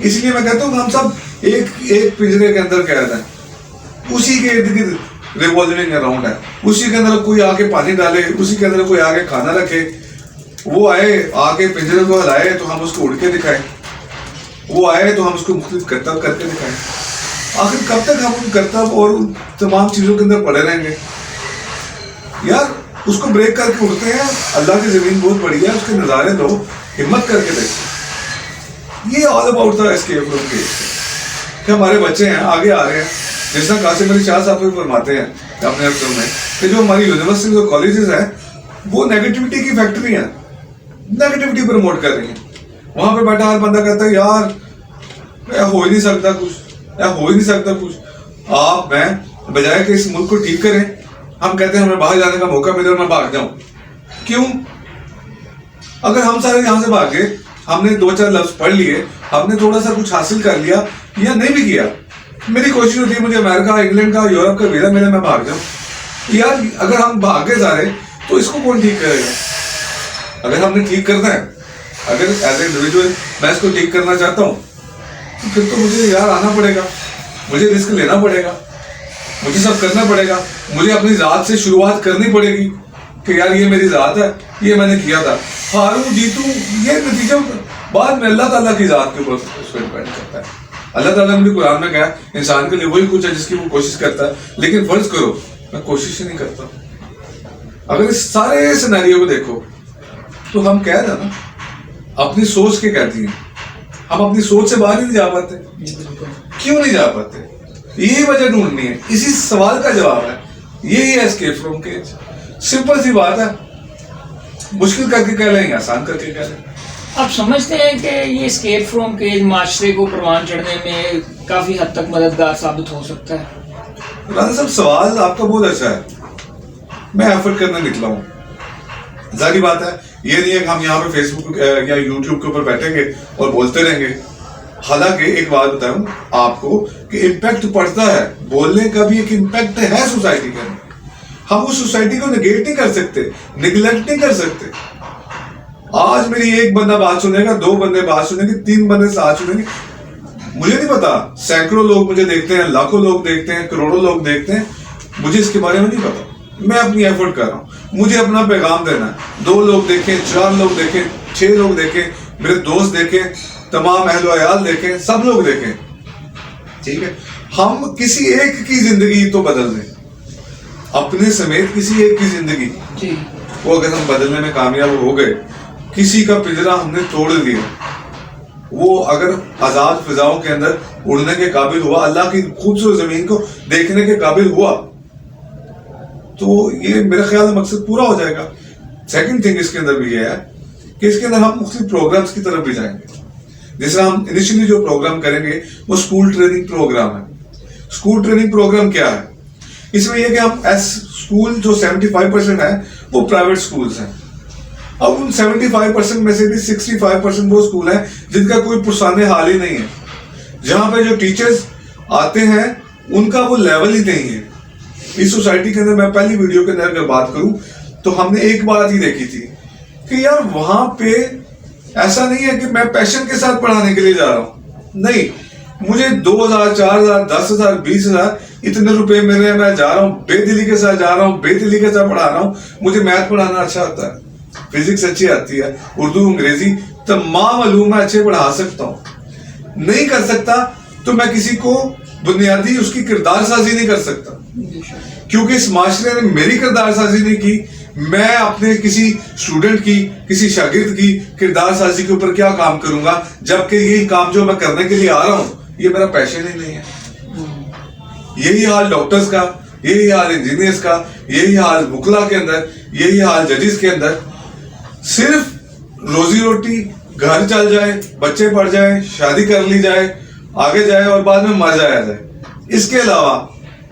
اس لیے میں کہتا ہوں کہ ہم سب ایک پنجرے کے اندر قید ہیں, اسی کے ارد گرد ریوالونگ اراؤنڈ ہے, اسی کے اندر کوئی آ کے پانی ڈالے, اسی کے اندر کوئی آ کے کھانا رکھے, وہ آئے آ کے پنجرے کو ہلائے تو ہم اس کو اڑ کے دکھائیں, وہ آئے تو ہم اس کو مختلف کرتب کر کے دکھائیں. آخر کب تک ہم ان کرتب اور ان تمام چیزوں کے اندر پڑے رہیں گے؟ یار اس کو بریک کر کے اڑتے ہیں. اللہ کی زمین بہت بڑی ہے, اس کے نظارے لو, ہمت کر کے دیکھو. یہ آل اباؤٹ تھا اسکیپ فروم کیج کہ ہمارے بچے ہیں آگے آ رہے ہیں. جس طرح قاسم علی شاہ صاحب بھی فرماتے ہیں اپنے افسر میں کہ جو ہماری یونیورسٹیز اور کالجز ہیں وہ نیگیٹیوٹی کی فیکٹری ہیں, نیگیٹیوٹی پروموٹ کر رہی ہیں. وہاں پہ بیٹھا ہر بندہ کہتا ہے یار ہو ہی نہیں سکتا کچھ, ہو ہی نہیں سکتا کچھ. آپ میں بجائے کہ اس ملک کو ٹھیک کریں, ہم کہتے ہیں ہمیں باہر جانے کا موقع ملے اور میں بھاگ جاؤں. کیوں؟ اگر ہم سارے یہاں سے بھاگے, ہم نے 2-4 لفظ پڑھ لیے, ہم نے تھوڑا سا کچھ حاصل کر لیا یا نہیں بھی کیا, میری کوشش ہوتی ہے مجھے امریکہ, انگلینڈ کا, یورپ کا ویزا ملے, میں بھاگ جاؤں. یار اگر ہم بھاگے سارے تو اس کو کون ٹھیک کرے گا؟ اگر ہم نے ٹھیک کرنا ہے, اگر ایز اے انڈیویجول میں اس کو ٹھیک کرنا چاہتا ہوں تو پھر تو مجھے یار آنا پڑے گا, مجھے رسک لینا پڑے گا, مجھے سب کرنا پڑے گا. مجھے اپنی ذات سے شروعات کرنی پڑے گی کہ یار یہ میری ذات ہے, یہ میں نے کیا تھا, ہاروں جیتوں, یہ نتیجہ بعد میں اللہ تعالیٰ کی ذات کے اوپر اس کو ڈیپینڈ کرتا ہے. اللہ تعالیٰ نے بھی قرآن میں کہا انسان کے لیے وہی کچھ ہے جس کی وہ کوشش کرتا ہے, لیکن فرض کرو میں کوشش ہی نہیں کرتا. اگر اس سارے سینیریو کو دیکھو تو ہم قید ہیں نا, اپنی سوچ کے قیدی ہیں. ہم اپنی سوچ سے باہر ہی نہیں جا پاتے. کیوں نہیں جا پاتے؟ یہی وجہ ڈھونڈنی ہے, اسی سوال کا جواب ہے, یہی ہے اسکیپ فرام کیج. سمپل سی بات ہے, مشکل کر کے کہہ لیں یا آسان کر کے کہہ لیں. آپ سمجھتے ہیں کہ یہ اسکیپ فرام کیج معاشرے کو پروان چڑھنے میں کافی حد تک مددگار ثابت ہو سکتا ہے؟ رانا صاحب سوال آپ کا بہت اچھا ہے, میں ایفرٹ کرنے نکلا ہوں. ظاہری بات ہے یہ نہیں ہے کہ ہم یہاں پہ فیس بک یا یوٹیوب کے اوپر بیٹھیں گے اور بولتے رہیں گے. حالانکہ ایک بات بتاؤں آپ کو کہ امپیکٹ پڑتا ہے, بولنے کا بھی ایک امپیکٹ ہے سوسائٹی کے اندر. ہم اس سوسائٹی کو نگیٹ نہیں کر سکتے, نگلیکٹ نہیں کر سکتے. آج میری ایک بندہ بات سنے گا, 2 بندے بات سنیں گے, 3 بندے ساتھ سنیں گے, مجھے نہیں پتا, سینکڑوں لوگ مجھے دیکھتے ہیں, لاکھوں لوگ دیکھتے ہیں, کروڑوں لوگ دیکھتے ہیں, مجھے اس کے بارے میں نہیں پتا. میں اپنی ایفرٹ کر رہا ہوں, مجھے اپنا پیغام دینا ہے. 2 لوگ دیکھیں, 4 لوگ دیکھیں, 6 لوگ دیکھیں, میرے دوست دیکھیں, تمام اہل و عیال دیکھیں, سب لوگ دیکھیں. ٹھیک ہے, ہم کسی ایک کی زندگی تو بدل دیں, اپنے سمیت کسی ایک کی زندگی وہ اگر ہم بدلنے میں کامیاب ہو گئے, کسی کا پنجرا ہم نے توڑ دیا, وہ اگر آزاد فضاؤں کے اندر اڑنے کے قابل ہوا, اللہ کی خوبصورت زمین کو دیکھنے کے قابل ہوا, تو یہ میرا خیال ہے مقصد پورا ہو جائے گا. سیکنڈ تھنگ اس کے اندر بھی یہ ہے کہ اس کے اندر ہم مختلف پروگرامز کی طرف بھی جائیں گے. جس طرح ہم انیشلی جو پروگرام کریں گے وہ اسکول ٹریننگ پروگرام ہے. اسکول ٹریننگ پروگرام کیا ہے؟ اس میں یہ کہ ہم اسکول جو 75% ہے وہ پرائیویٹ اسکولز ہیں. اب ان 75% میں سے بھی 65% وہ اسکول ہیں جن کا کوئی پرسان حال ہی نہیں ہے, جہاں پہ جو ٹیچرز آتے ہیں ان کا وہ لیول ہی نہیں ہے. اس سوسائٹی کے اندر میں پہلی ویڈیو کے اندر اگر بات کروں تو ہم نے ایک بات ہی دیکھی تھی کہ یار وہاں پہ ایسا نہیں ہے کہ میں پیشن کے ساتھ پڑھانے کے لیے جا رہا ہوں. نہیں, مجھے 2,000 4,000 10,000 20,000 اتنے روپے مل رہے ہیں, میں جا رہا ہوں, بے دلی کے ساتھ جا رہا ہوں, بے دلی کے ساتھ پڑھا رہا ہوں. مجھے میتھ پڑھانا اچھا آتا ہے, فزکس اچھی آتی ہے, اردو انگریزی تمام علوم میں اچھے پڑھا سکتا ہوں. نہیں کر سکتا تو میں کسی کو بنیادی اس کی کردار سازی نہیں کر سکتا, کیونکہ اس معاشرے نے میری کردار سازی نہیں کی. میں اپنے کسی اسٹوڈنٹ کی, کسی شاگرد کی کردار سازی کے اوپر کیا کام کروں گا, جبکہ یہی کام جو میں کرنے کے لیے آ رہا ہوں یہ میرا پیشن ہی نہیں ہے. یہی حال ڈاکٹرز کا, یہی حال انجینئرز کا, یہی حال وکلا کے اندر, یہی حال ججز کے اندر. صرف روزی روٹی, گھر چل جائے, بچے پڑھ جائیں, شادی کر لی جائے, آگے جائے اور بعد میں مر جایا جائے. اس کے علاوہ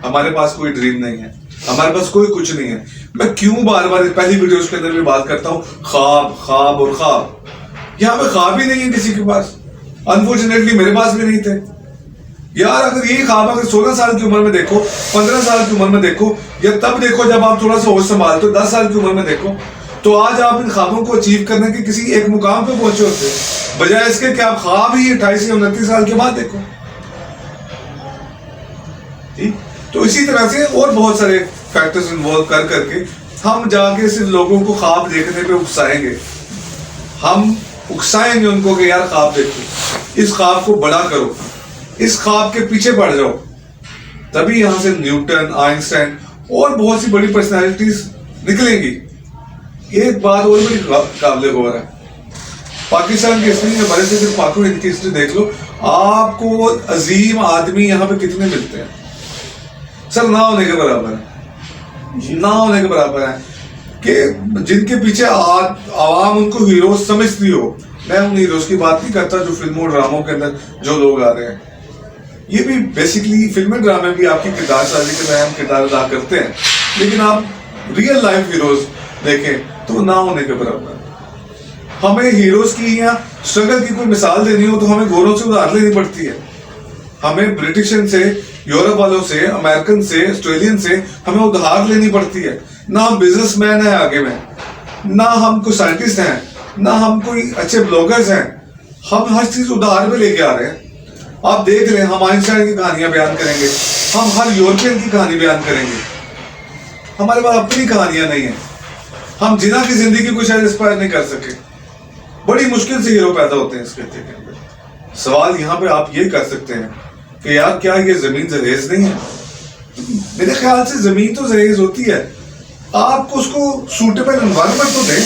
ہمارے پاس کوئی ڈریم نہیں ہے, ہمارے پاس کوئی کچھ نہیں ہے. میں کیوں بار بار پہلی ویڈیوز کے اندر بھی بات کرتا ہوں خواب خواب اور خواب. یہاں پہ خواب ہی نہیں ہے کسی کے پاس. انفارچونیٹلی میرے پاس بھی نہیں تھے. یار اگر یہی خواب اگر 16 سال کی عمر میں دیکھو, 15 سال کی عمر میں دیکھو, یا تب دیکھو جب آپ تھوڑا سا ہوش سنبھالتے ہو, 10 سال کی عمر میں دیکھو, تو آج آپ ان خوابوں کو اچیو کرنے کے کسی ایک مقام پہ پہنچے ہوتے ہیں، بجائے اس کے کہ آپ خواب ہی 28 یا 29 سال کے بعد دیکھو. تو اسی طرح سے اور بہت سارے فیکٹرز انوالو کر کے ہم جا کے صرف لوگوں کو خواب دیکھنے پہ اکسائیں گے. ہم اکسائیں گے ان کو کہ یار خواب دیکھو، اس خواب کو بڑا کرو، اس خواب کے پیچھے پڑ جاؤ. تبھی یہاں سے نیوٹن، آئنسٹائن اور بہت سی بڑی پرسنالٹیز نکلیں گی. ایک بات اور بڑی قابل غور ہے، پاکستان کی ہسٹری، ہمارے سے صرف پاک و ہند کی ہسٹری دیکھ لو، آپ کو عظیم آدمی یہاں پہ کتنے ملتے ہیں؟ سر نہ ہونے کے برابر ہے، نہ ہونے کے برابر ہے، کہ جن کے پیچھے عوام ان کو ہیروز سمجھتی ہو. میں ان ہیروز کی بات نہیں کرتا جو فلموں ڈراموں کے اندر جو لوگ آ رہے ہیں. یہ بھی بیسیکلی فلمیں ڈرامے بھی آپ کی کردار سازی کے اہم کردار ادا کرتے ہیں، لیکن آپ ریئل لائف ہیروز دیکھیں تو نہ ہونے کے برابر. ہمیں ہیروز کی یا اسٹرگل کی کوئی مثال دینی ہو تو ہمیں گوروں سے ادھار لینی پڑتی ہے. ہمیں برٹشن سے، یورپ والوں سے، امریکن سے، آسٹریلین سے ہمیں ادھار لینی پڑتی ہے. نہ ہم بزنس مین ہیں آگے میں، نہ ہم کوئی سائنٹسٹ ہیں، نہ ہم کوئی اچھے بلاگرز ہیں. ہم ہر چیز ادھار میں لے کے آ رہے ہیں. آپ دیکھ لیں، ہم آئنسٹائن کی کہانیاں بیان کریں گے، ہم ہر یورپین کی کہانی بیان کریں گے. ہمارے پاس اپنی کہانیاں نہیں ہیں. ہم جنا کی زندگی کو شاید انسپائر نہیں کر سکے. بڑی مشکل سے ہیرو پیدا ہوتے ہیں اس خطے کے اندر. سوال یہاں پہ آپ یہ کر سکتے ہیں کہ یار کیا یہ زمین زرخیز نہیں ہے؟ میرے خیال سے زمین تو زرخیز ہوتی ہے. آپ کو اس کو سوٹیبل انوائرمنٹ تو دیں.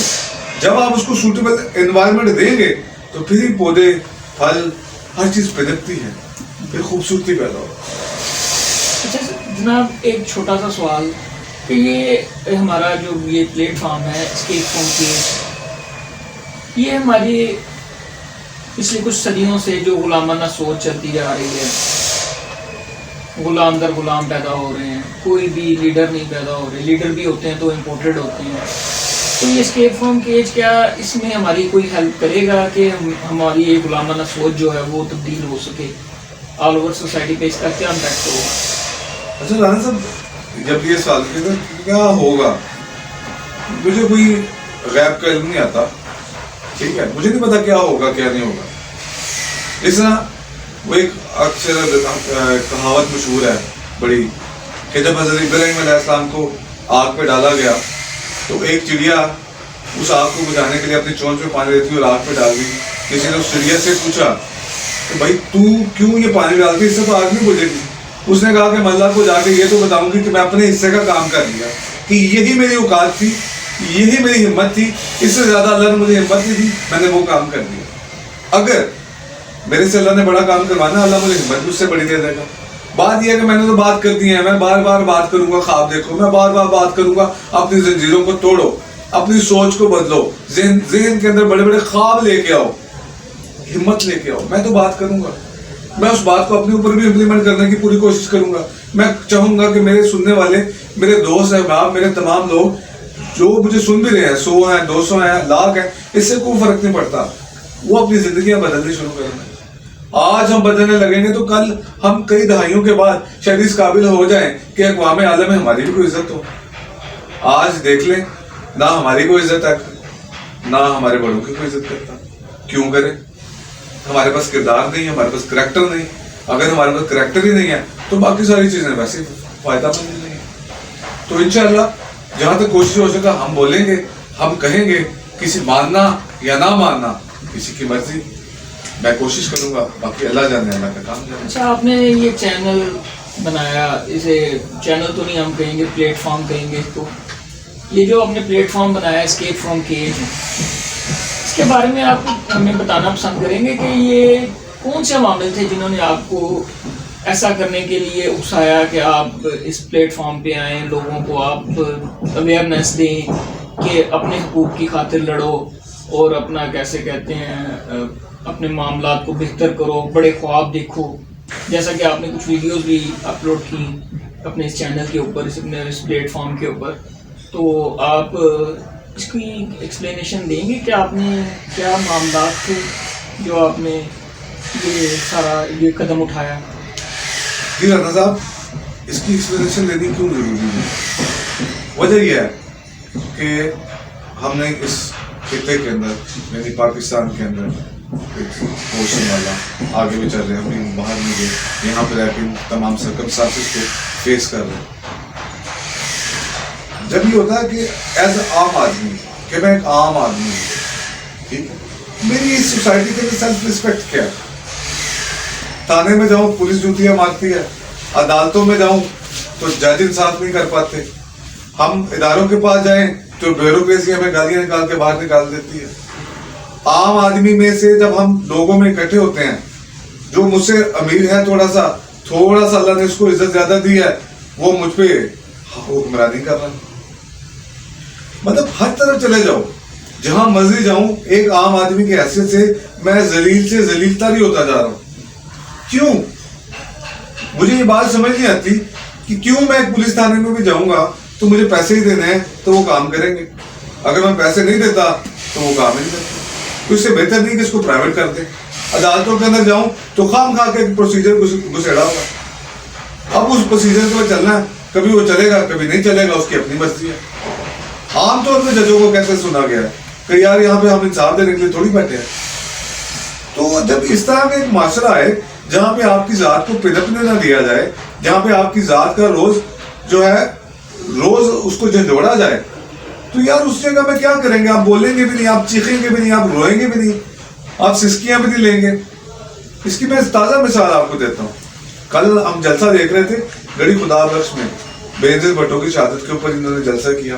جب آپ اس کو سوٹیبل انوائرمنٹ دیں گے تو پھر ہی پودے، پھل، ہر چیز پنپتی ہے، پھر خوبصورتی پیدا ہو. اچھا جناب، ایک چھوٹا سا سوال کہ یہ ہمارا جو یہ پلیٹ فارم ہے اسکیپ فرام کیج، یہ ہماری پچھلی کچھ صدیوں سے جو غلامانہ سوچ چلتی جا رہی ہے، غلام در غلام پیدا ہو رہے ہیں، کوئی بھی لیڈر نہیں پیدا ہو رہے، لیڈر بھی ہوتے ہیں تو امپورٹڈ ہوتے ہیں. تو یہ اسکیپ فرام کیج کیا اس میں ہماری کوئی ہیلپ کرے گا کہ ہماری یہ غلامانہ سوچ جو ہے وہ تبدیل ہو سکے؟ آل اوور سوسائٹی پہ اس کا کیا امپیکٹ ہوگا؟ اچھا رانا صاحب، جب یہ سوال کیا ہوگا، مجھے کوئی غیب کا علم نہیں آتا، ٹھیک ہے، مجھے نہیں پتا کیا ہوگا کیا نہیں ہوگا. اس طرح وہ ایک اکثر کہاوت مشہور ہے بڑی، کہ جب حضرت ابراہیم علیہ السلام کو آگ پہ ڈالا گیا تو ایک چڑیا اس آگ کو بجھانے کے لیے اپنی چونچ میں پانی دیتی اور آگ پہ ڈال دی. کسی نے اس چڑیا سے پوچھا کہ بھائی تو کیوں یہ پانی ڈالتی، اس سے تو آگ نہیں بجھے گی. اس نے کہا کہ میں اللہ کو جا کے یہ تو بتاؤں گی کہ میں اپنے حصے کا کام کر لیا، کہ یہی میری اوقات تھی، یہی میری ہمت تھی، اس سے زیادہ اللہ نے مجھے ہمت نہیں دی، میں نے وہ کام کر دیا. اگر میرے سے اللہ نے بڑا کام کروانا، اللہ مجھے ہمت مجھ سے بڑی دے دے گا. بات یہ ہے کہ میں نے تو بات کر دی ہے، میں بار بار بات کروں گا، خواب دیکھو، میں بار بار بات کروں گا، اپنی زنجیروں کو توڑو، اپنی سوچ کو بدلو، ذہن کے اندر بڑے بڑے خواب لے کے آؤ، ہمت لے کے آؤ. میں تو بات کروں گا، میں اس بات کو اپنے اوپر بھی امپلیمنٹ کرنے کی پوری کوشش کروں گا. میں چاہوں گا کہ میرے سننے والے، میرے دوست احباب، میرے تمام لوگ جو مجھے سن بھی رہے ہیں، 100 ہیں، 200 ہیں، لاکھ ہیں، اس سے کوئی فرق نہیں پڑتا، وہ اپنی زندگیاں بدلنی شروع کریں. آج ہم بدلنے لگیں گے تو کل ہم کئی دہائیوں کے بعد شاید اس قابل ہو جائیں کہ اقوام عالم میں ہماری بھی کوئی عزت ہو. آج دیکھ لیں، نہ ہماری کوئی عزت ہے، نہ ہمارے بڑوں کی کوئی عزت کرتا. کیوں کرے؟ ہمارے پاس کردار نہیں، ہمارے پاس کریکٹر نہیں. اگر ہمارے پاس کریکٹر ہی نہیں ہے تو باقی ساری چیزیں ویسے فائدہ مند نہیں ہے. تو انشاءاللہ جہاں تک کوشش ہو سکا ہم بولیں گے، ہم کہیں گے. کسی ماننا یا نہ ماننا کسی کی مرضی، میں کوشش کروں گا، باقی اللہ جانے، اللہ کا کام جانے. اچھا، آپ نے یہ چینل بنایا، اسے چینل تو نہیں ہم کہیں گے، پلیٹ فارم کہیں گے. تو یہ جو آپ نے پلیٹ فارم بنایا اسکیپ فرام کیج، اس کے بارے میں آپ ہمیں بتانا پسند کریں گے کہ یہ کون سے عوامل تھے جنہوں نے آپ کو ایسا کرنے کے لیے اکسایا کہ آپ اس پلیٹ فارم پہ آئیں، لوگوں کو آپ اویئرنیس دیں کہ اپنے حقوق کی خاطر لڑو اور اپنا کیسے کہتے ہیں اپنے معاملات کو بہتر کرو، بڑے خواب دیکھو، جیسا کہ آپ نے کچھ ویڈیوز بھی اپلوڈ کی اپنے اس چینل کے اوپر، اس پلیٹ فارم کے اوپر. تو آپ اس کی ایکسپلینیشن دیں گے کہ آپ نے کیا معاملات تھے جو آپ نے یہ سارا یہ قدم اٹھایا؟ جی رانا صاحب، اس کی ایکسپلینیشن دینی کیوں ضروری ہے؟ وجہ یہ ہے کہ ہم نے اس خطے کے اندر یعنی پاکستان کے اندر ایک پوشن والا آگے بھی چل رہے ہیں, ہم بھی باہر نہیں گئے, یہاں پہ رہ کے تمام سرکمسٹانسز کو فیس کر رہے ہیں. جب یہ ہوتا ہے کہ ایز اے عام آدمی, کہ میں ایک عام آدمی ہوں, ٹھیک ہے, میری اس سوسائٹی کے اندر سیلف رسپیکٹ کیا ہے؟ تھانے میں جاؤں پولیس جوتیاں مارتی ہے, عدالتوں میں جاؤں تو جج انصاف نہیں کر پاتے, ہم اداروں کے پاس جائیں تو بیوروکریسی ہمیں گالیاں نکال کے باہر نکال دیتی ہے. عام آدمی میں سے جب ہم لوگوں میں اکٹھے ہوتے ہیں, جو مجھ سے امیر ہے تھوڑا سا اللہ نے اس کو عزت زیادہ دی ہے, وہ مجھ پہ حکمرانی کر رہا ہے. مطلب ہر طرف چلے جاؤ, جہاں مرضی جاؤں, ایک عام آدمی کی حیثیت سے میں ذلیل سے ذلیل تر ہی ہوتا جا رہا ہوں. کیوں؟ مجھے یہ بات سمجھ نہیں آتی کہ کیوں میں ایک پولیس تھانے میں بھی جاؤں گا تو مجھے پیسے ہی دینے ہیں تو وہ کام کریں گے, اگر میں پیسے نہیں دیتا تو وہ کام نہیں کرتے. تو اس سے بہتر نہیں کہ اس کو پرائیویٹ کر دیں. عدالتوں کے اندر جاؤں تو خام خواہ کے پروسیجر گھسیڑا ہوگا, اب اس پروسیجر کو چلنا ہے, کبھی وہ چلے گا کبھی نہیں چلے گا, اس کی اپنی مرضی ہے. عام طور پہ ججوں کو کیسے سنا گیا ہے کہ یار یہاں پہ ہم انصاف دینے کے لیے تھوڑی بیٹھے ہیں. تو جب اس طرح کا ایک معاشرہ ہے جہاں پہ آپ کی ذات کو پنپنے نہ دیا جائے, جہاں پہ آپ کی ذات کا روز جو ہے روز اس کو جھنجھوڑا جائے, تو یار اس جگہ میں کیا کریں گے؟ آپ بولیں گے بھی نہیں, آپ چیخیں گے بھی نہیں, آپ روئیں گے بھی نہیں, آپ سسکیاں بھی نہیں لیں گے. اس کی میں تازہ مثال آپ کو دیتا ہوں. کل ہم جلسہ دیکھ رہے تھے گڑھی خدا بخش میں, بینظیر بھٹو کی شہادت کے اوپر انہوں نے جلسہ کیا,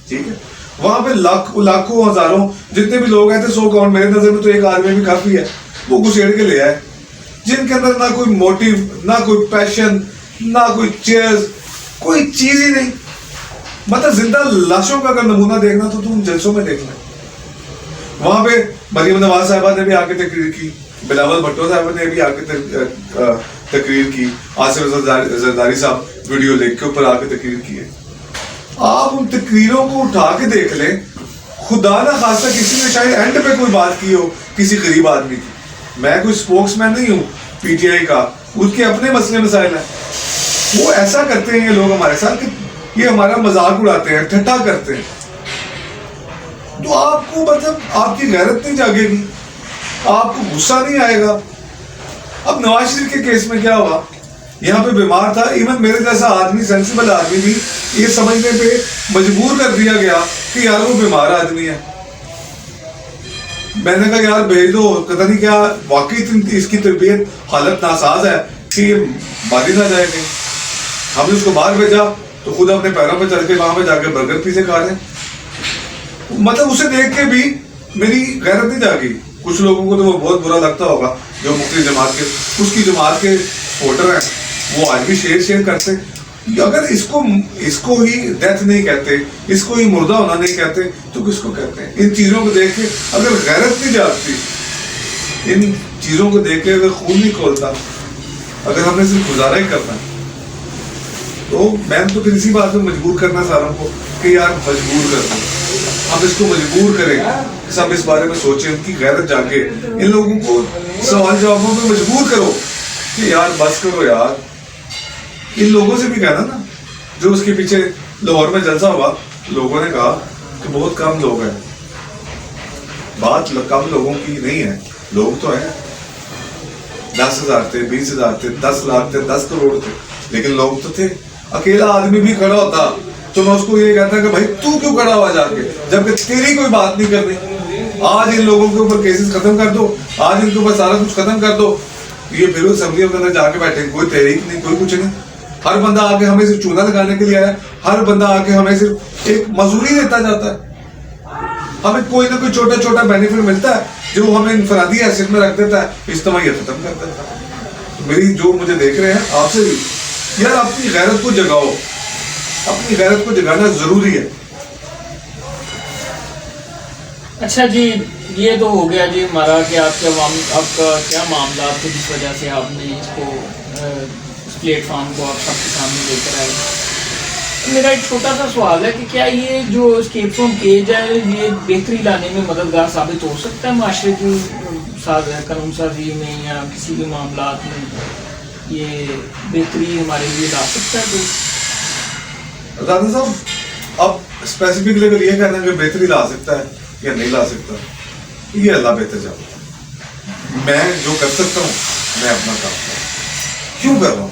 ٹھیک ہے. وہاں پہ لاکھوں ہزاروں جتنے بھی لوگ آئے تھے, 100 کاؤنٹ, میرے نظر میں تو ایک آدمی بھی کافی ہے, وہ گھسیڑ کے لے آئے, جن کے اندر نہ کوئی موٹیو, نہ کوئی پیشن, نہ کوئی چیز, کوئی چیز ہی نہیں. مطلب زندہ لاشوں کا اگر نمونہ دیکھنا تو تم جلسوں میں دیکھنا. وہاں پہ مریم نواز صاحبہ نے بھی آ کے تقریر کی, بلاول بھٹو صاحبہ نے بھی آ کے تقریر کی, آصف زرداری صاحب ویڈیو لنک کے اوپر آ کے تقریر کی ہے. آپ ان تقریروں کو اٹھا کے دیکھ لیں, خدا نہ خاصہ کسی نے شاید اینڈ پہ کوئی بات کی ہو کسی غریب آدمی کی. میں کوئی سپوکس مین نہیں ہوں پی ٹی آئی کا, اس کے اپنے مسئلے مسائل ہیں. وہ ایسا کرتے ہیں یہ لوگ ہمارے ساتھ کہ یہ ہمارا مذاق اڑاتے ہیں, ٹھٹھا کرتے ہیں. تو آپ کو مطلب آپ کی غیرت نہیں جاگے گی, آپ کو غصہ نہیں آئے گا. اب نواز شریف کے کیس میں کیا ہوا, یہاں پہ بیمار تھا, ایون میرے جیسا آدمی, سینسیبل آدمی بھی یہ سمجھنے پہ مجبور کر دیا گیا کہ یار وہ بیمار آدمی ہے. میں نے کہا یار بھیج دو, پتہ نہیں کیا واقعی اس کی طبیعت حالت ناساز ہے کہ یہ باہر نہ جائے گی. ہم نے اس کو باہر بھیجا تو خود اپنے پیروں پہ چل کے وہاں پہ جا کے برگر پیزے کھا رہے ہیں. مطلب اسے دیکھ کے بھی میری غیرت نہیں جاگی. کچھ لوگوں کو تو وہ بہت برا لگتا ہوگا جو مختلف جماعت کے, اس کی جماعت کے سپورٹر ہیں, وہ آج بھی شیئر کرتے. اگر اس کو ہی ڈیتھ نہیں کہتے, اس کو ہی مردہ ہونا نہیں کہتے, تو کس کو کہتے ہیں؟ ان چیزوں کو دیکھ کے اگر غیرت نہیں جاگتی, ان چیزوں کو دیکھ کے اگر خون نہیں کھولتا, اگر ہم نے صرف گزارا ہی کرنا, تو میں تو پھر اسی بات میں مجبور کرنا چاہ رہا ہوں کہ یار مجبور کر دیں, ہم اس کو مجبور کریں کہ سب اس بارے میں سوچیں, ان کی غیرت جاگے, ان لوگوں کو سوال جوابوں میں مجبور کرو کہ یار بس کرو یار. ان لوگوں سے بھی کہنا نا جو اس کے پیچھے لاہور میں جلسہ ہوا, لوگوں نے کہا کہ بہت کم لوگ ہیں. بات کم لوگوں کی نہیں ہے, لوگ تو ہیں, 10,000 تھے, 20,000 تھے, 10 لاکھ تھے, 10 کروڑ تھے, لیکن لوگ تو تھے. اکیلا آدمی بھی کھڑا ہوتا تو میں اس کو یہ کہتا کہ بھائی تو کیوں کھڑا ہوا جا کے, جبکہ تیری کوئی بات نہیں کرنی. آج ان لوگوں کے اوپر کیسز ختم کر دو, آج ان کے اوپر سارا کچھ ختم کر دو, یہ پھر اسمبلیوں کے اندر جا کے بیٹھے, کوئی تحریک نہیں, کوئی کچھ نہیں. ہر بندہ آ کے ہمیں صرف چونا لگانے کے لیے آیا, ہر بندہ آ کے ہمیں صرف ایک مزدوری دیتا جاتا ہے. ہمیں کوئی نہ کوئی چھوٹا چھوٹا بینیفٹ ملتا ہے جو ہمیں انفرادی حیثیت میں رکھ دیتا ہے, اجتماعیت ختم کر دیتا ہے. میری جو مجھے دیکھ رہے ہیں آپ سے بھی, یار اپنی غیرت کو جگاؤ, اپنی غیرت کو جگانا ضروری ہے. اچھا جی, یہ تو ہو گیا جی ہمارا کہ آپ کا کیا معاملات تھے جس وجہ سے آپ نے اس کو اس پلیٹ فارم کو آپ سب کے سامنے لے کر آئے. میرا ایک چھوٹا سا سوال ہے کہ کیا یہ جو اسکیپ فرام کیج ہے یہ بہتری لانے میں مددگار ثابت ہو سکتا ہے معاشرے کی قانون سازی میں یا کسی بھی معاملات میں, یہ بہتری ہمارے لیے لا سکتا ہے کوئی؟ رانا صاحب اب اسپیسیفکلی اگر یہ کہنا کہ بہتری لا سکتا ہے یا نہیں لا سکتا، یہ اللہ بہتر جانتا ہے. میں جو کر سکتا ہوں میں اپنا کام کر رہا ہوں. کیوں کر رہا ہوں؟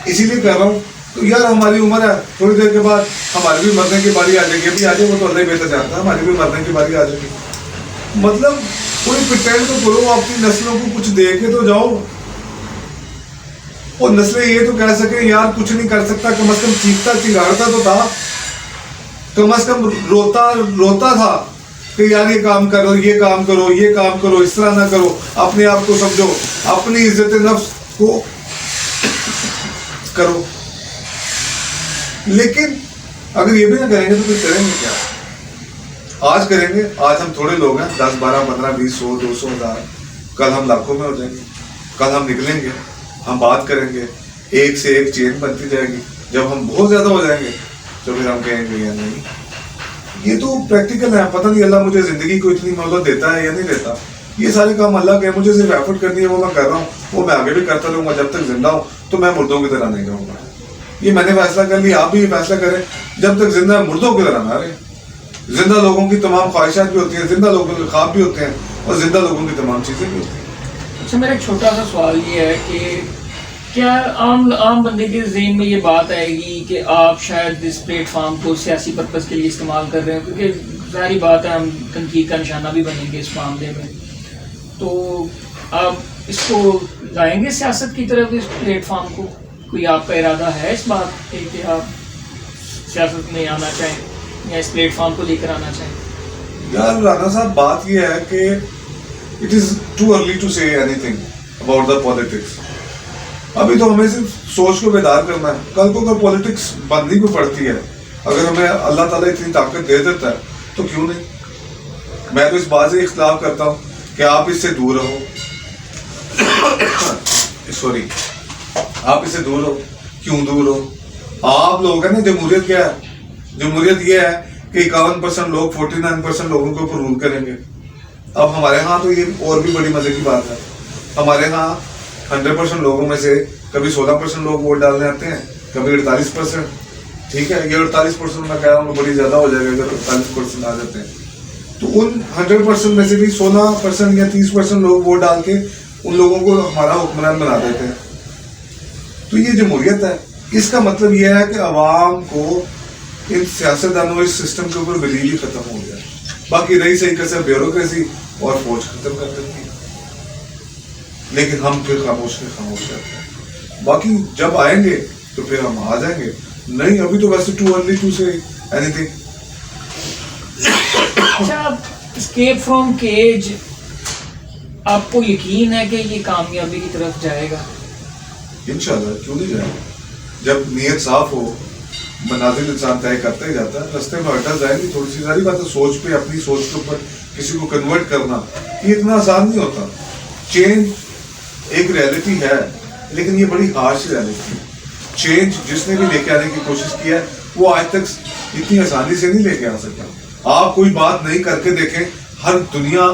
اسی لیے کر رہا ہوں تو یار ہماری عمر ہے، تھوڑی دیر کے بعد ہماری بھی مرنے کی باری آ جائے گی. ابھی آ جائے وہ تو اللہ ہی بہتر جانتا ہے، ہماری بھی مرنے کی باری آ جائے گی. مطلب کوئی پریٹینڈ تو کرو، اپنی نسلوں کو کچھ دے کے تو جاؤ. اور نسلیں یہ تو کہہ سکیں یار کچھ نہیں کر سکتا، کم از کم چیختا چنگاڑتا تو تھا، کم از کم روتا تھا کہ یار یہ کام کرو، یہ کام کرو، یہ کام کرو، اس طرح نہ کرو، اپنے آپ کو سمجھو، اپنی عزت نفس کو کرو. لیکن اگر یہ بھی نہ کریں گے تو پھر کریں گے کیا؟ آج کریں گے، آج ہم تھوڑے لوگ ہیں، 10 12 15 20 100 200 1000، کل ہم لاکھوں میں ہو جائیں گے. کل ہم نکلیں گے، ہم بات کریں گے، ایک سے ایک چین بنتی جائے گی. جب ہم بہت زیادہ ہو جائیں گے تو پھر ہم کہیں گے یا نہیں. یہ تو پریکٹیکل ہے، پتہ نہیں اللہ مجھے زندگی کو اتنی مہلت دیتا ہے یا نہیں دیتا. یہ سارے کام اللہ کے، مجھے صرف ایفرٹ کرنی ہے، وہ میں کر رہا ہوں، وہ میں آگے بھی کرتا رہوں گا جب تک زندہ ہوں. تو میں مردوں کی طرح نہیں رہوں گا. یہ میں نے فیصلہ کر لیا، آپ بھی یہ فیصلہ کریں. جب تک زندہ مردوں کی طرح نہ رہے. زندہ لوگوں کی تمام خواہشات بھی ہوتی ہیں، زندہ لوگوں کے خواب بھی ہوتے ہیں، اور زندہ لوگوں کی تمام چیزیں بھی ہوتی ہیں. اچھا، میرا ایک چھوٹا سا سوال یہ ہے کہ کیا عام بندے کے ذہن میں یہ بات آئے گی کہ آپ شاید اس پلیٹ فارم کو سیاسی پرپز کے لیے استعمال کر رہے ہیں؟ کیونکہ ظاہری بات ہے ہم تنقید کا نشانہ بھی بنیں گے اس معاملے میں. تو آپ اس کو لائیں گے سیاست کی طرف اس پلیٹ فارم کو؟ کوئی آپ کا ارادہ ہے اس بات کے کہ آپ سیاست میں آنا چاہیں یا اس پلیٹ فارم کو لے کر آنا چاہیں؟ یار رانا صاحب، بات یہ ہے کہ it is to early to سے any thing about the politics. ابھی تو ہمیں صرف سوچ کو بیدار کرنا ہے. کل کو اگر پالیٹکس بننی کو پڑتی ہے، اگر ہمیں اللہ تعالیٰ اتنی طاقت دے دیتا ہے تو کیوں نہیں. میں تو اس بات سے اختلاف کرتا ہوں کہ آپ اس سے دور رہو. سوری، آپ اس سے دور رہو. کیوں دور رہو؟ آپ لوگ ہیں نا، جمہوریت کیا ہے؟ جمہوریت یہ ہے کہ 51% لوگ 49% لوگوں کے اوپر رول کریں گے. اب ہمارے ہاں تو یہ اور بھی بڑی مزے کی بات ہے. ہمارے ہاں 100% لوگوں میں سے کبھی 16% لوگ ووٹ ڈالنے آتے ہیں، کبھی 48%. ٹھیک ہے، یہ 48% میں کہہ رہا ہوں بڑی زیادہ ہو جائے گا اگر 48% آ جاتے ہیں. تو ان 100% میں سے بھی 16% یا 30% لوگ ووٹ ڈال کے ان لوگوں کو ہمارا حکمران بنا دیتے ہیں. تو یہ جمہوریت ہے. اس کا مطلب یہ ہے کہ عوام کو ان سیاستدانوں اس سسٹم کے اوپر بلیو ہی ختم ہو گیا. باقی رہی صحیح کیسے بیوروکریسی اور فوج ختم کر دیتی ہے. لیکن ہم پھر خاموش رہتے ہیں. باقی جب آئیں گے تو پھر ہم آ جائیں گے. نہیں، ابھی تو ویسے ٹو ارلی ٹو سے اینی تھنگ. اچھا، اسکیپ فرام کیج آپ کو یقین ہے کہ یہ کامیابی کی طرف جائے گا؟ انشاءاللہ، کیوں نہیں جائے گا. جب نیت صاف ہو، منازل انسان طے کرتا ہی جاتا ہے. رستے میں ہٹا جائے گی تھوڑی سی. ساری بات ہے سوچ پہ، اپنی سوچ کے اوپر کسی کو کنورٹ کرنا یہ اتنا آسان نہیں ہوتا. چینج ایک ریئلٹی ہے لیکن یہ بڑی ہارش ریئلٹی ہے. چینج جس نے بھی لے کے آنے کی کوشش کیا ہے وہ آج تک اتنی آسانی سے نہیں لے کے آ سکتا. آپ کوئی بات نہیں کر کے دیکھیں، ہر دنیا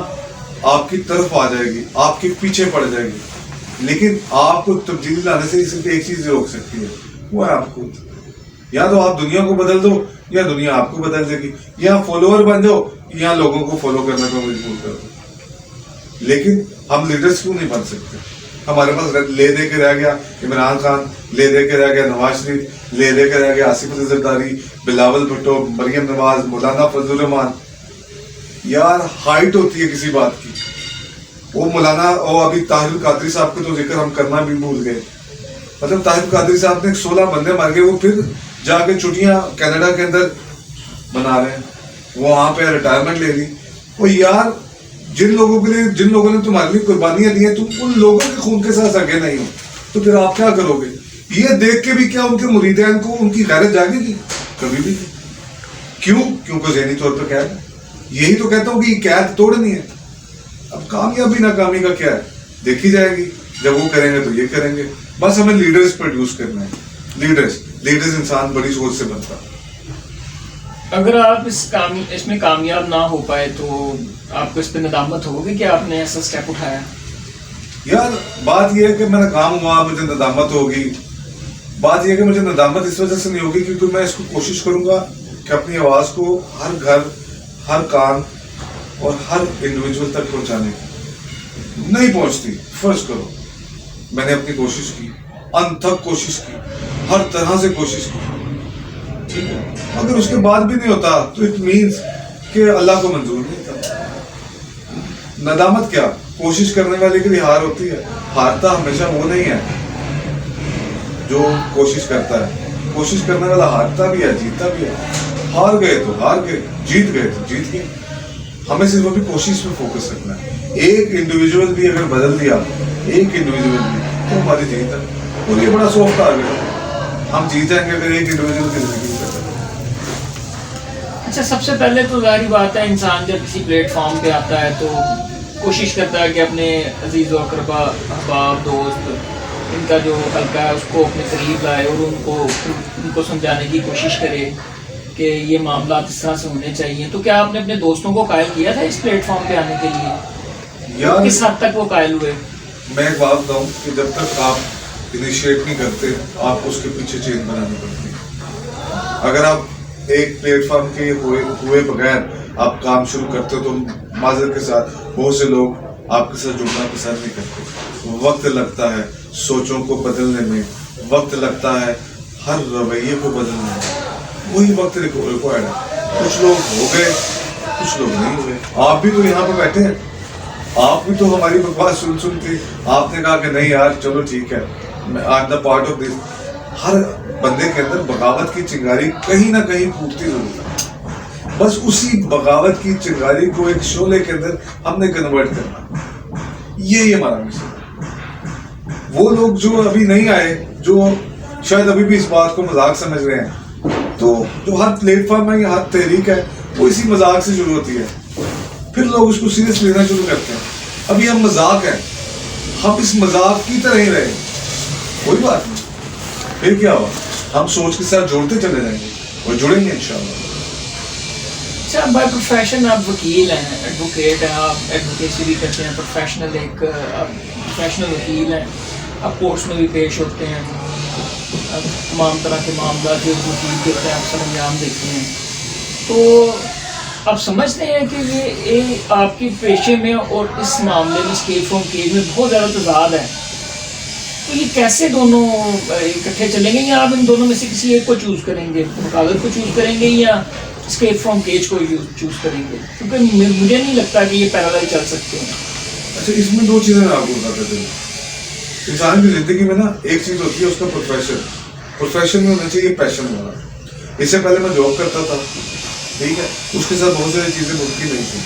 آپ کی طرف آ جائے گی، آپ کے پیچھے پڑ جائے گی. لیکن آپ کو تبدیلی لانے سے صرف ایک چیز روک سکتی ہے، وہ ہے آپ خود. یا تو آپ دنیا کو بدل دو یا دنیا آپ کو بدل دے گی. یا فالوور بن جاؤ یا لوگوں کو فالو کرنے کو مجبور کر دو. لیکن ہم لیڈرز کیوں نہیں بن سکتے؟ ہمارے پاس لے دے کے رہ گیا عمران خان، لے دے کے رہ گیا نواز شریف، لے دے کے رہ گیا آصف علی زرداری، بلاول بھٹو، مریم نواز، مولانا فضل الرحمان. یار ہائٹ ہوتی ہے کسی بات کی. وہ مولانا اور ابھی طاہر القادری صاحب کا تو ذکر ہم کرنا بھی بھول گئے. مطلب طاہر القادری صاحب نے 16 بندے مار گئے، وہ پھر جا کے چھٹیاں کینیڈا کے اندر بنا رہے ہیں. وہ وہاں پہ ریٹائرمنٹ لے لی. وہ یار جن لوگوں نے تمہارے لیے قربانیاں دی ہیں، تم ان لوگوں کے خون کے ساتھ سگے نہیں ہو، تو پھر آپ کیا کرو گے؟ یہ دیکھ کے بھی کیا ان کے مریدین کو ان کی غیرت جاگے گی؟ کبھی بھی نہیں. کیونکہ ذہنی طور پہ قید ہے. یہی تو کہتا ہوں کہ یہ قید توڑنی ہے. اب کامیابی ناکامی کا کیا ہے، دیکھی جائے گی. جب وہ کریں گے تو یہ کریں گے. بس ہمیں لیڈرز پروڈیوس کرنا ہے. لیڈرز انسان بڑی سوچ سے بنتا. اگر آپ اس میں کامیاب نہ ہو پائے تو آپ کو اس پہ ندامت ہوگی کہ آپ نے ایسا سٹیپ اٹھایا؟ یار بات یہ ہے کہ میں ناکام ہوا، مجھے ندامت ہوگی. بات یہ ہے کہ مجھے ندامت اس وجہ سے نہیں ہوگی کیونکہ میں اس کو کوشش کروں گا کہ اپنی آواز کو ہر گھر، ہر کان اور ہر انڈیویجول تک پہنچانے کی نہیں پہنچتی. فرض کرو میں نے اپنی کوشش کی، انت تک کوشش کی، ہر طرح سے کوشش کی، ٹھیک ہے، اگر اس کے بعد بھی نہیں ہوتا تو اٹ مینس کہ اللہ کو منظور نہیں تھا. ندامت کیا؟ کوشش کرنے والے کے لیے ہار ہوتی ہے. ہارتا ہمیشہ وہ نہیں ہے جو کوشش کرتا ہے. کوشش کرنے والا ہارتا بھی ہے، جیتتا بھی ہے. ہار گئے تو ہار گئے، جیت گئے تو جیت گئے. ہمیں صرف اپنی کوشش میں فوکس رکھنا ہے. ایک انڈیویجول بھی اگر بدل دیا، ایک انڈیویجول بھی، تو ہماری جیت ہے. اور یہ بڑا سوفٹ ٹارگیٹ ہے. ہم جیتیں گے اگر ایک انڈیویجول کی زندگی میں. اچھا، سب سے پہلے تو ظاہری بات ہے انسان جب کسی پلیٹ فارم پہ آتا ہے تو کوشش کرتا ہے کہ اپنے عزیز و اقربا، احباب، دوست، ان کا جو حلقہ ہے اس کو اپنے قریب لائے اور ان کو سمجھانے کی کوشش کرے کہ یہ معاملات اس طرح سے ہونے چاہیے. تو کیا آپ نے اپنے دوستوں کو قائل کیا تھا اس پلیٹ فارم پہ آنے کے لیے؟ یار کس حد تک وہ قائل ہوئے؟ میں ایک بات بتاؤں کہ جب تک آپ انیشیٹ نہیں کرتے آپ کو اس کے پیچھے چین بنانی پڑتی ہے. اگر آپ ایک پلیٹ فارم کے ہوئے بغیر آپ کام شروع کرتے ہو تو معذرت کے ساتھ بہت سے لوگ آپ کے ساتھ جڑنا پسند نہیں کرتے. وقت لگتا ہے سوچوں کو بدلنے میں، وقت لگتا ہے ہر رویے کو بدلنے میں. وہی وقت ریکوائرڈ ہے. کچھ لوگ ہو گئے، کچھ لوگ نہیں ہوئے. آپ بھی تو یہاں پہ بیٹھے ہیں، آپ بھی تو ہماری بکواس سن کے آپ نے کہا کہ نہیں یار چلو ٹھیک ہے، I am the part of this. ہر بندے کے اندر بغاوت کی چنگاری کہیں نہ کہیں پھوٹتی ضرور ہے. بس اسی بغاوت کی چنگاری کو ایک شعلے کے اندر ہم نے کنورٹ کرنا، یہی ہمارا مشن ہے. وہ لوگ جو ابھی نہیں آئے، جو شاید ابھی بھی اس بات کو مذاق سمجھ رہے ہیں، تو جو ہر پلیٹ فارم ہے یا ہر تحریک ہے وہ اسی مذاق سے شروع ہوتی ہے. پھر لوگ اس کو سیریس لینا شروع کرتے ہیں. ابھی ہم مذاق ہیں، ہم اس مذاق کی طرح ہی رہے، کوئی بات نہیں. پھر کیا ہوا؟ ہم سوچ کے ساتھ جوڑتے چلے جائیں گے اور جڑیں گے انشاءاللہ. اچھا، بائی پروفیشن آپ وکیل ہیں، ایڈوکیٹ ہیں، آپ ایڈوکیسی بھی کرتے ہیں، پروفیشنل وکیل ہیں. آپ کورٹس میں بھی پیش ہوتے ہیں، تمام طرح کے معاملات جو وکیل کرتے ہیں آپ سر انجام دیتے ہیں. تو آپ سمجھتے ہیں کہ یہ آپ کے پیشے میں اور اس معاملے میں اسکیپ فرام کیج میں بہت زیادہ تضاد ہے. تو یہ کیسے دونوں اکٹھے چلیں گے، یا آپ ان دونوں میں سے کسی ایک کو چوز کریں گے، وکالت کو چوز کریں گے یا اسکیپ فرام کیج کو چوز کریں گے؟ کیونکہ مجھے نہیں لگتا کہ یہ پیرالل چل سکتے ہیں. اچھا، اس میں دو چیزیں میں آپ کو بتاتا چلوں. انسان کی زندگی میں نا ایک چیز ہوتی ہے اس کا پروفیشن میں ہونا چاہیے پیشن والا. اس سے پہلے میں جاب کرتا تھا، ٹھیک ہے، اس کے ساتھ بہت ساری چیزیں ممکن نہیں تھیں.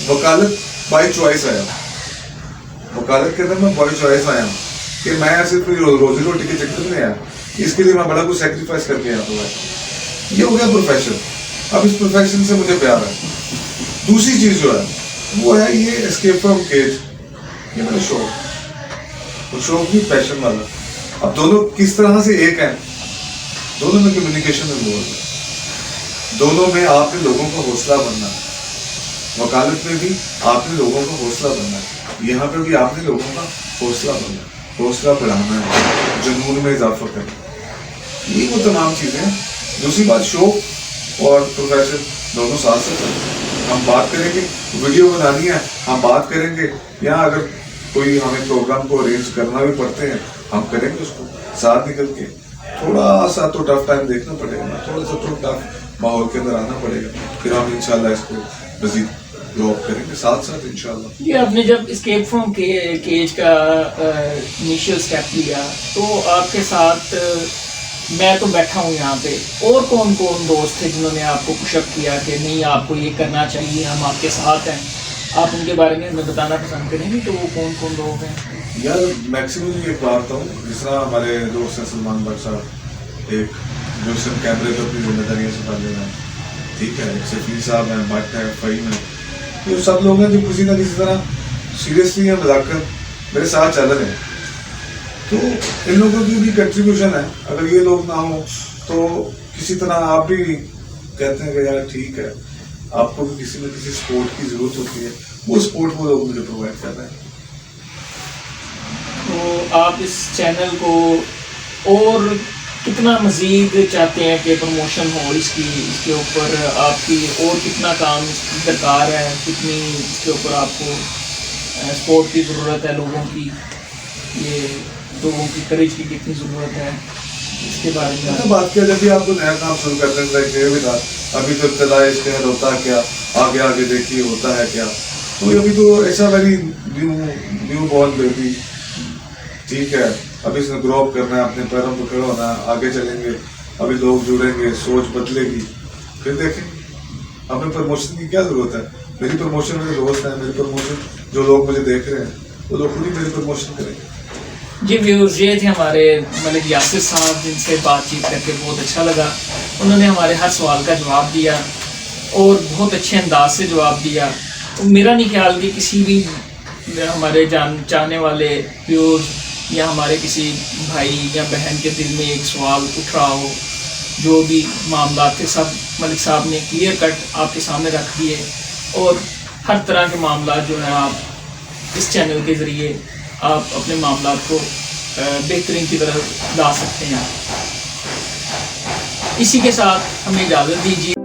وکالت بائی چوائس آیا، وکالت کے اندر میں بائی چوائس آیا کہ میں صرف روزی روٹی کے چکر میں آیا، اس کے لیے میں بڑا کچھ سیکریفائس کر کے آیا ہوا ہے. یہ ہو گیا پروفیشن. اب اس پروفیشن سے مجھے پیار ہے. دوسری چیز جو ہے وہ ہے یہ اسکیپ فرام کیج. یہ میرا شوق، شوق بھی پیشن والا. اب دونوں کس طرح سے ایک ہیں؟ دونوں میں کمیونیکیشن میں بہت ہے. دونوں میں آپ نے لوگوں کا حوصلہ بننا ہے. وکالت میں بھی آپ نے لوگوں کا حوصلہ بننا ہے، یہاں پہ بھی آپ نے لوگوں کا حوصلہ بننا ہے، حوصلہ بڑھانا ہے، جنون میں اضافہ کرنا ہے. یہ وہ تمام چیزیں ہیں. دوسری بات، شوق اور پروفیشن دونوں ساتھ ساتھ ہیں. ہم بات کریں گے، ویڈیو بنانی ہے ہم بات کریں گے، یا اگر کوئی ہمیں پروگرام کو ارینج کرنا بھی پڑتے ہیں ہم کریں گے اس کو ساتھ نکل کے. تھوڑا سا تو ٹف ٹائم دیکھنا پڑے گا، تھوڑا سا تو ٹف ماحول کے اندر آنا پڑے گا، پھر ہم انشاءاللہ اس کو مزید گرو اپ کریں گے ساتھ ساتھ انشاءاللہ. یہ آپ نے جب اسکیپ فرام کیج کا انیشیل اسٹیپ لیا تو آپ کے ساتھ میں تو بیٹھا ہوں یہاں پہ، اور کون کون دوست تھے جنہوں نے آپ کو پش اپ کیا کہ نہیں آپ کو یہ کرنا چاہیے، ہم آپ کے ساتھ ہیں؟ آپ ان کے بارے میں ہمیں بتانا پسند کریں گے کہ وہ کون کون لوگ ہیں؟ یار میکسیمم یہ بات ہوں، جس طرح ہمارے دوست ہیں سلمان بٹ صاحب، ایک جو صرف کیمرے پہ اپنی ذمہ داریاں سنبھال رہے ہیں، ٹھیک ہے، ایک شفیع صاحب ہیں، بٹ ہے، فہیم ہے. یہ سب لوگ ہیں جو کسی نہ کسی طرح سیریسلی یا مذاق کر میرے ساتھ چل رہے ہیں. تو ان لوگوں کی بھی کنٹریبیوشن ہے. اگر یہ لوگ نہ ہوں تو کسی طرح آپ بھی کہتے ہیں کہ یار ٹھیک ہے، آپ کو بھی کسی نہ کسی سپورٹ کی ضرورت ہوتی ہے، وہ سپورٹ وہ لوگ مجھے پرووائڈ کر رہے ہیں. تو آپ اس چینل کو اور کتنا مزید چاہتے ہیں کہ پروموشن ہو اس کے اوپر آپ کی اور کتنا کام درکار ہے, کتنی اس کے اوپر آپ کو سپورٹ کی ضرورت ہے, لوگوں کی کریج کی کتنی ضرورت ہے, اس کے بارے میں بات کیا. جب بھی آپ کو نیا کام شروع کرتے ہیں بھی تھا, ابھی تو ابتدائی اشتہار ہوتا ہے کیا, آگے آگے دیکھیے ہوتا ہے کیا. تو ابھی تو ایسا میری نیو بورن بیبی, ٹھیک ہے, ابھی اس نے گرو اپ کرنا ہے, اپنے پیروں پہ کھڑا ہونا ہے, آگے چلیں گے, ابھی لوگ جڑیں گے, سوچ بدلے گی, پھر دیکھیں ہمیں پروموشن کی کیا ضرورت ہے. میری پروموشن میرے دوست ہیں, میری پروموشن جو لوگ مجھے دیکھ رہے ہیں وہ لوگ خود ہی میری پروموشن کریں گے. جی ویورز, یہ تھے ہمارے ملک یاسر صاحب, جن سے بات چیت کر کے بہت اچھا لگا. انہوں نے ہمارے ہر سوال کا جواب دیا اور بہت اچھے انداز سے جواب دیا. میرا نہیں خیال کہ کسی بھی ہمارے چاہنے والے ویورز یا ہمارے کسی بھائی یا بہن کے دل میں ایک سوال اٹھ رہا ہو. جو بھی معاملات تھے سب ملک صاحب نے کلیئر کٹ آپ کے سامنے رکھ دیے, اور ہر طرح کے معاملات جو ہیں آپ اس چینل کے ذریعے آپ اپنے معاملات کو بہترین کی طرف لا سکتے ہیں. اسی کے ساتھ ہمیں اجازت دیجیے.